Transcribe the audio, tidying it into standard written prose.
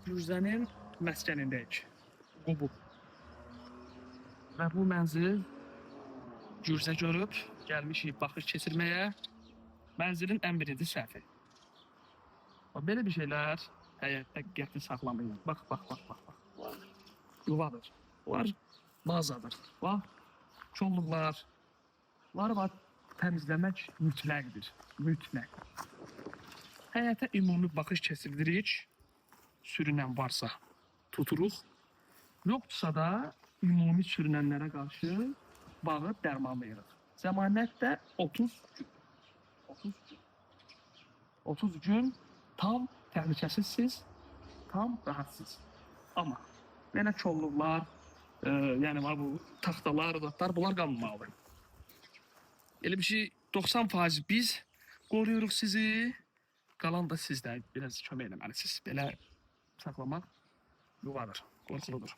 Gürzənin məskənindəyik. Bu. Və bu mənzil Gürzə görüb, gəlmişik baxış keçirməyə. Mənzilin ən birinci səhvi. Belə bir şeylər həyatda qəti saxlamayın. Bax. Yuvadır. Bunlar bazadır. Bax, çolluqlar. Bunları təmizləmək mütləqdir. Mütləq. Həyata ümumi baxış keçirdirik. Sürünən varsa tuturuq. Yoxdursa da ümumi sürünənlərə qarşı bağı dərmanlayırıq. Zəmanət də 30 gün. 30 gün tam təhlükəsizsiz, tam rahatsız. Amma belə çolluqlar, yəni bu taxtalar, bunlar qalmamalıdır. Elə bir şey 90% biz qoruyuruq sizi, qalan da sizdə biraz kömək eləməlisiniz. Belə saxlamaq yuvadır, qorxuludur.